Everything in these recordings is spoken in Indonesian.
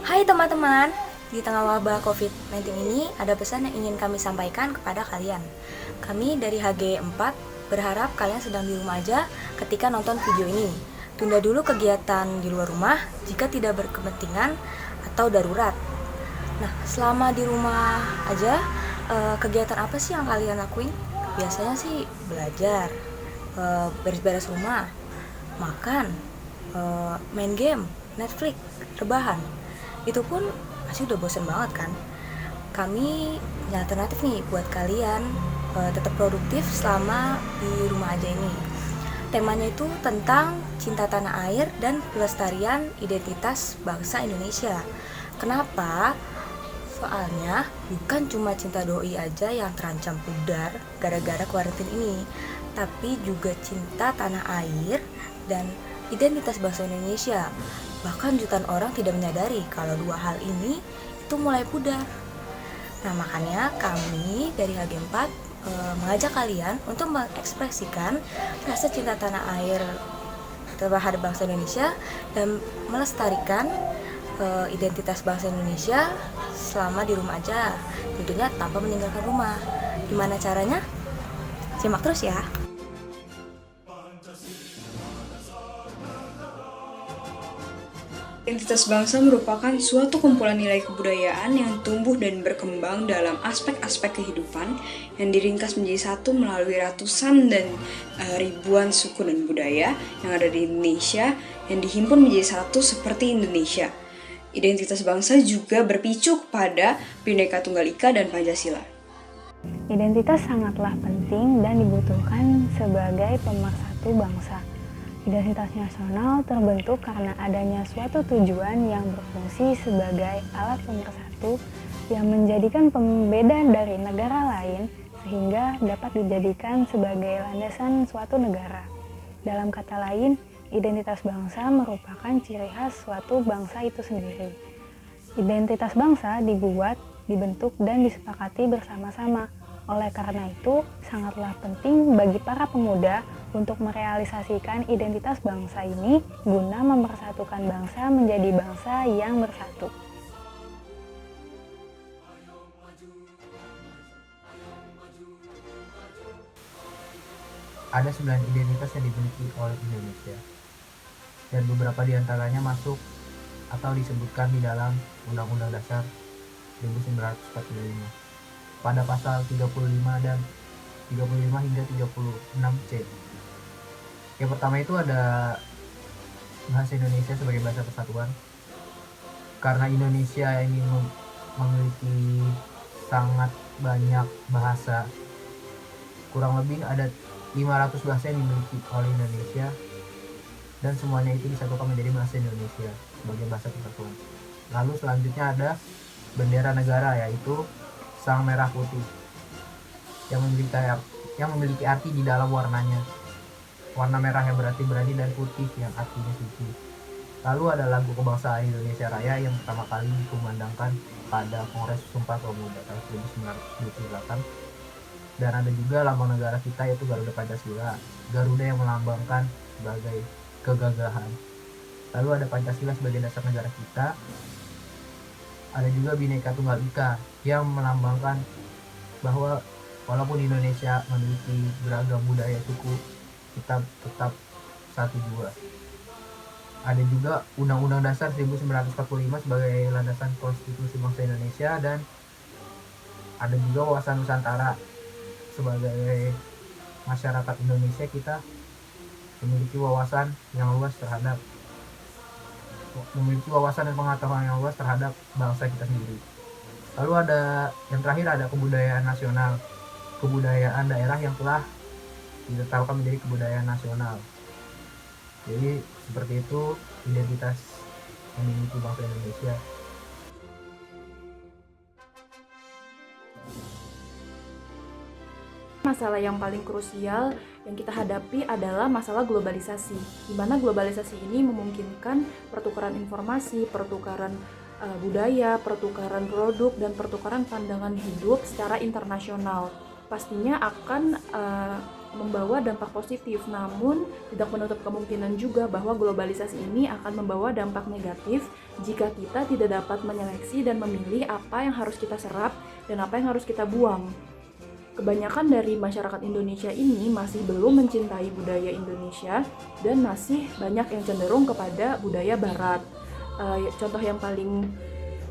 Hai teman-teman, di tengah wabah COVID-19 ini ada pesan yang ingin kami sampaikan kepada kalian. Kami dari HG4 berharap kalian sedang di rumah aja ketika nonton video ini. Tunda dulu kegiatan di luar rumah jika tidak berkepentingan atau darurat. Nah, selama di rumah aja, kegiatan apa sih yang kalian lakuin? Biasanya sih belajar, beres-beres rumah, makan, main game, Netflix, rebahan. Itu pun pasti udah bosen banget kan. Kami punya alternatif nih buat kalian tetap produktif selama di rumah aja ini. Temanya itu tentang cinta tanah air dan pelestarian identitas bangsa Indonesia. Kenapa? Soalnya bukan cuma cinta doi aja yang terancam pudar gara-gara kuarantin ini, tapi juga cinta tanah air dan identitas bangsa Indonesia. Bahkan jutaan orang tidak menyadari kalau dua hal ini itu mulai pudar. Nah, makanya kami dari HG4 mengajak kalian untuk mengekspresikan rasa cinta tanah air terhadap bangsa Indonesia dan melestarikan identitas bangsa Indonesia selama di rumah aja, tentunya tanpa meninggalkan rumah. Gimana caranya? Simak terus ya. Identitas bangsa merupakan suatu kumpulan nilai kebudayaan yang tumbuh dan berkembang dalam aspek-aspek kehidupan yang diringkas menjadi satu melalui ratusan dan ribuan suku dan budaya yang ada di Indonesia yang dihimpun menjadi satu seperti Indonesia. Identitas bangsa juga berpicu kepada Bhinneka Tunggal Ika dan Pancasila. Identitas sangatlah penting dan dibutuhkan sebagai pemersatu bangsa. Identitas nasional terbentuk karena adanya suatu tujuan yang berfungsi sebagai alat pemersatu yang menjadikan pembeda dari negara lain sehingga dapat dijadikan sebagai landasan suatu negara. Dalam kata lain, identitas bangsa merupakan ciri khas suatu bangsa itu sendiri. Identitas bangsa dibuat, dibentuk, dan disepakati bersama-sama. Oleh karena itu, sangatlah penting bagi para pemuda untuk merealisasikan identitas bangsa ini guna mempersatukan bangsa menjadi bangsa yang bersatu. Ada 9 identitas yang dimiliki oleh Indonesia, dan beberapa di antaranya masuk atau disebutkan di dalam Undang-Undang Dasar 1945 pada pasal 35 dan 35 hingga 36C. Yang pertama itu ada bahasa Indonesia sebagai bahasa persatuan. Karena Indonesia ini memiliki sangat banyak bahasa, kurang lebih ada 500 bahasa yang dimiliki oleh Indonesia, dan semuanya itu disatukan menjadi bahasa Indonesia sebagai bahasa persatuan. Lalu selanjutnya ada bendera negara, yaitu sang merah putih yang memiliki arti di dalam warnanya. Warna merah yang berarti berani dan putih yang artinya suci. Lalu ada lagu kebangsaan Indonesia Raya yang pertama kali dikumandangkan pada Kongres Sumpah Pemuda tahun 1928. Dan ada juga lambang negara kita, yaitu Garuda Pancasila. Garuda yang melambangkan sebagai kegagahan. Lalu ada Pancasila sebagai dasar negara kita. Ada juga Bhinneka Tunggal Ika yang melambangkan bahwa walaupun Indonesia memiliki beragam budaya suku, kita tetap satu jua. Ada juga Undang-Undang Dasar 1945 sebagai landasan konstitusi bangsa Indonesia, dan ada juga wawasan Nusantara. Sebagai masyarakat Indonesia, kita memiliki wawasan dan pengetahuan yang luas terhadap bangsa kita sendiri. Lalu ada yang terakhir, ada kebudayaan nasional, kebudayaan daerah yang telah ditetapkan menjadi kebudayaan nasional. Jadi seperti itu identitas yang dimiliki bangsa Indonesia. Masalah yang paling krusial yang kita hadapi adalah masalah globalisasi, di mana globalisasi ini memungkinkan pertukaran informasi, pertukaran budaya, pertukaran produk, dan pertukaran pandangan hidup secara internasional. Pastinya akan membawa dampak positif, namun tidak menutup kemungkinan juga bahwa globalisasi ini akan membawa dampak negatif jika kita tidak dapat menyeleksi dan memilih apa yang harus kita serap dan apa yang harus kita buang. Kebanyakan dari masyarakat Indonesia ini masih belum mencintai budaya Indonesia dan masih banyak yang cenderung kepada budaya Barat. Contoh yang paling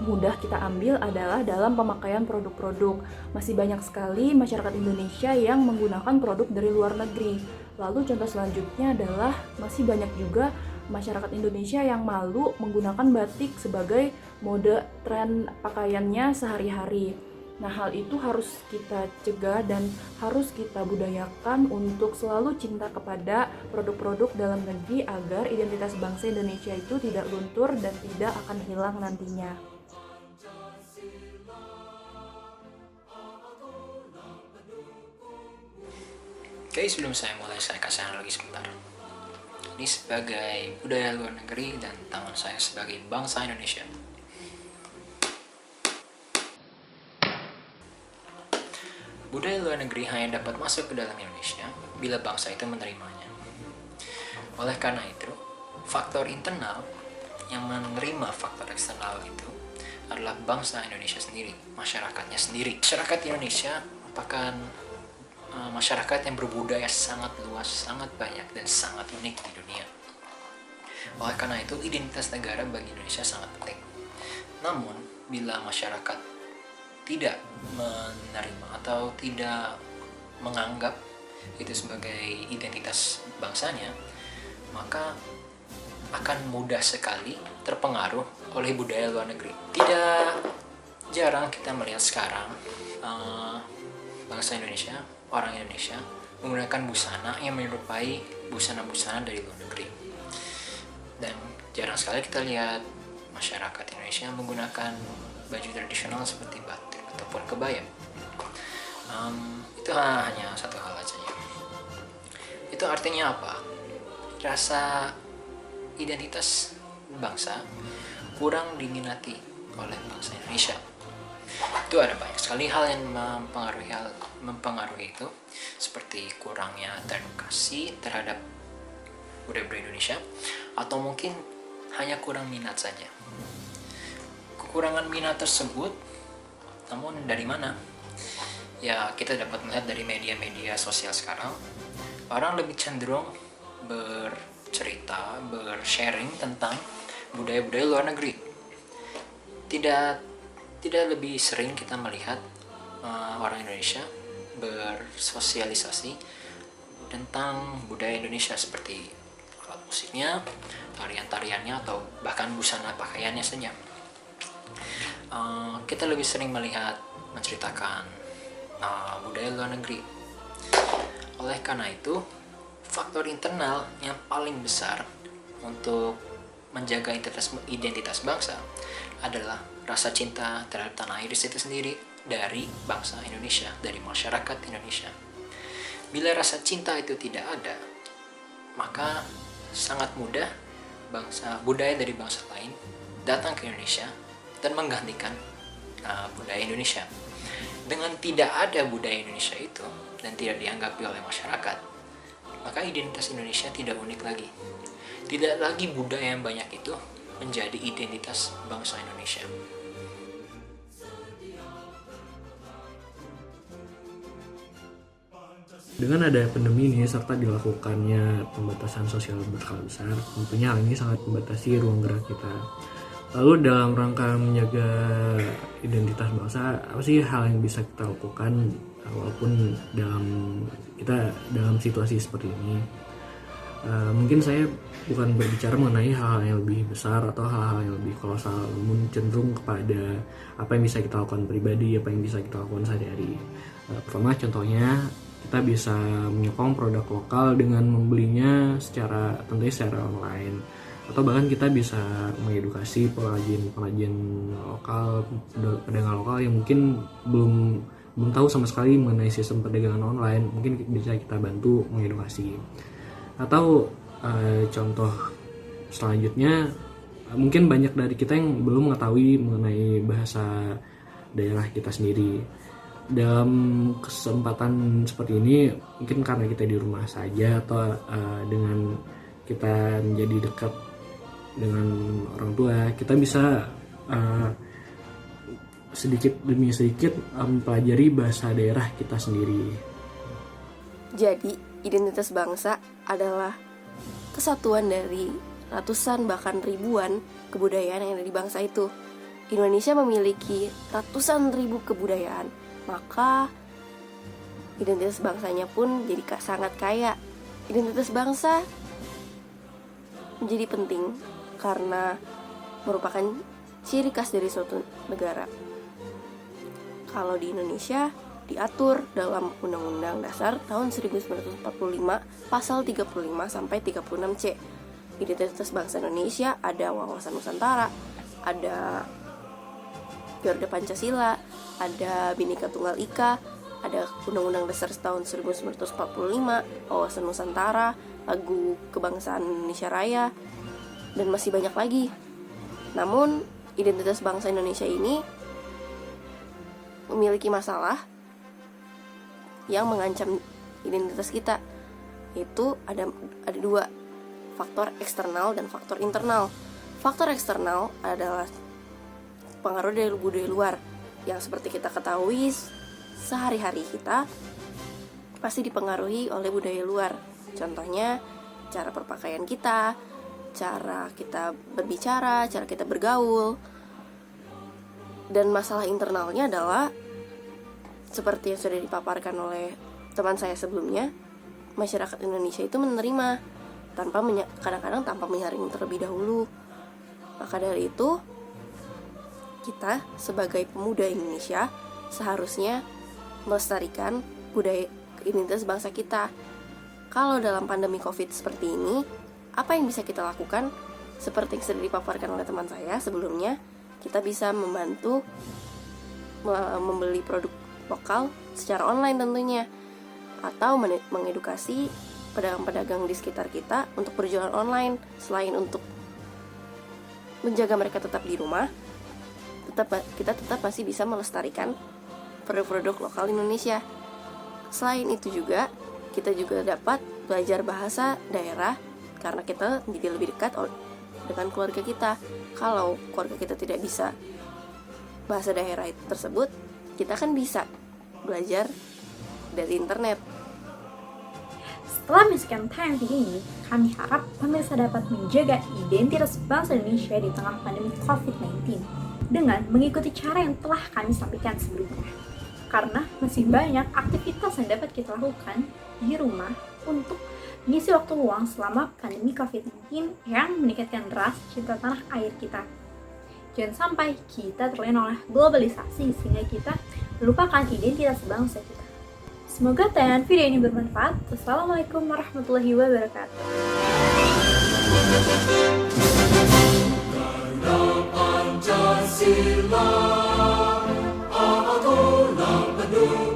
mudah kita ambil adalah dalam pemakaian produk-produk. Masih banyak sekali masyarakat Indonesia yang menggunakan produk dari luar negeri. Lalu contoh selanjutnya adalah masih banyak juga masyarakat Indonesia yang malu menggunakan batik sebagai mode tren pakaiannya sehari-hari. Nah, hal itu harus kita cegah dan harus kita budayakan untuk selalu cinta kepada produk-produk dalam negeri agar identitas bangsa Indonesia itu tidak luntur dan tidak akan hilang nantinya. Oke, sebelum saya mulai, saya kasih analogi sebentar. Ini sebagai budaya luar negeri dan tangan saya sebagai bangsa Indonesia. Budaya luar negeri hanya dapat masuk ke dalam Indonesia bila bangsa itu menerimanya. Oleh karena itu, faktor internal yang menerima faktor eksternal itu adalah bangsa Indonesia sendiri, masyarakatnya sendiri. Masyarakat Indonesia merupakan masyarakat yang berbudaya sangat luas, sangat banyak, dan sangat unik di dunia. Oleh karena itu, identitas negara bagi Indonesia sangat penting. Namun, bila masyarakat tidak menerima atau tidak menganggap itu sebagai identitas bangsanya, maka akan mudah sekali terpengaruh oleh budaya luar negeri. Tidak jarang kita melihat sekarang bangsa Indonesia, orang Indonesia menggunakan busana yang menyerupai busana-busana dari luar negeri. Dan jarang sekali kita lihat masyarakat Indonesia menggunakan baju tradisional seperti batik ataupun kebaya. Itu hanya satu hal aja ya. Itu artinya apa? Rasa identitas bangsa kurang diminati oleh bangsa Indonesia. Itu ada banyak sekali hal yang mempengaruhi itu, seperti kurangnya teredukasi terhadap budaya-budaya Indonesia, atau mungkin hanya kurang minat saja. Kekurangan minat tersebut, namun dari mana? Ya, kita dapat melihat dari media-media sosial sekarang. Orang lebih cenderung bercerita, bersharing tentang budaya-budaya luar negeri. Tidak lebih sering kita melihat orang Indonesia bersosialisasi tentang budaya Indonesia seperti alat musiknya, tarian-tariannya, atau bahkan busana pakaiannya saja. Kita lebih sering menceritakan budaya luar negeri. Oleh karena itu, faktor internal yang paling besar untuk menjaga identitas bangsa adalah rasa cinta terhadap tanah air itu sendiri dari bangsa Indonesia, dari masyarakat Indonesia. Bila rasa cinta itu tidak ada, maka sangat mudah budaya dari bangsa lain datang ke Indonesia dan menggantikan budaya Indonesia. Dengan tidak ada budaya Indonesia itu dan tidak dianggapi oleh masyarakat, maka identitas Indonesia tidak unik lagi. Tidak lagi budaya yang banyak itu menjadi identitas bangsa Indonesia. Dengan adanya pandemi ini serta dilakukannya pembatasan sosial berskala besar, tentunya hal ini sangat membatasi ruang gerak kita. Lalu dalam rangka menjaga identitas bangsa, apa sih hal yang bisa kita lakukan walaupun dalam situasi seperti ini? Mungkin saya bukan berbicara mengenai hal-hal yang lebih besar atau hal-hal yang lebih kolosal, namun cenderung kepada apa yang bisa kita lakukan pribadi, apa yang bisa kita lakukan sehari-hari. Pertama, contohnya kita bisa menyokong produk lokal dengan membelinya tentunya secara online, atau bahkan kita bisa mengedukasi pengrajin lokal, pedagang lokal yang mungkin belum tahu sama sekali mengenai sistem perdagangan online. Mungkin bisa kita bantu mengedukasi. Atau contoh selanjutnya, mungkin banyak dari kita yang belum mengetahui mengenai bahasa daerah kita sendiri. dalam kesempatan seperti ini, mungkin karena kita di rumah saja atau dengan kita menjadi dekat dengan orang tua, kita bisa sedikit demi sedikit mempelajari bahasa daerah kita sendiri. Jadi, identitas bangsa adalah kesatuan dari ratusan bahkan ribuan kebudayaan yang ada di bangsa itu. Indonesia memiliki ratusan ribu kebudayaan, maka identitas bangsanya pun jadi sangat kaya. Identitas bangsa menjadi penting karena merupakan ciri khas dari suatu negara. Kalau di Indonesia diatur dalam Undang-Undang Dasar tahun 1945 pasal 35 sampai 36C. Identitas bangsa Indonesia ada wawasan Nusantara, ada Garuda Pancasila, ada Bhinneka Tunggal Ika, ada Undang-Undang Dasar tahun 1945, wawasan Nusantara, lagu kebangsaan Indonesia Raya, dan masih banyak lagi. Namun, identitas bangsa Indonesia ini memiliki masalah yang mengancam identitas kita, yaitu ada dua, faktor eksternal dan faktor internal. Faktor eksternal adalah pengaruh dari budaya luar yang seperti kita ketahui sehari-hari kita pasti dipengaruhi oleh budaya luar. Contohnya cara berpakaian kita, cara kita berbicara, cara kita bergaul. Dan masalah internalnya adalah seperti yang sudah dipaparkan oleh teman saya sebelumnya, masyarakat Indonesia itu menerima kadang-kadang tanpa menyaring terlebih dahulu. Maka dari itu, kita sebagai pemuda Indonesia seharusnya melestarikan budaya identitas bangsa kita. Kalau dalam pandemi COVID seperti ini, apa yang bisa kita lakukan? Seperti yang sudah dipaparkan oleh teman saya sebelumnya, kita bisa membantu membeli produk lokal secara online tentunya, atau mengedukasi pedagang-pedagang di sekitar kita untuk berjualan online. Selain untuk menjaga mereka tetap di rumah, kita tetap masih bisa melestarikan produk-produk lokal Indonesia. Selain itu juga, kita juga dapat belajar bahasa daerah karena kita menjadi lebih dekat dengan keluarga kita. Kalau keluarga kita tidak bisa bahasa daerah tersebut, kita kan bisa belajar dari internet. Setelah menyaksikan tayangan video ini, kami harap pemirsa dapat menjaga identitas bangsa Indonesia di tengah pandemi COVID-19 dengan mengikuti cara yang telah kami sampaikan sebelumnya. Karena masih banyak aktivitas yang dapat kita lakukan di rumah untuk mengisi waktu luang selama pandemi COVID-19 yang meningkatkan ras cinta tanah air kita. Jangan sampai kita terlena oleh globalisasi sehingga kita melupakan identitas bangsa kita. Semoga tayangan video ini bermanfaat. Wassalamualaikum warahmatullahi wabarakatuh. Pancasila, aturan penuh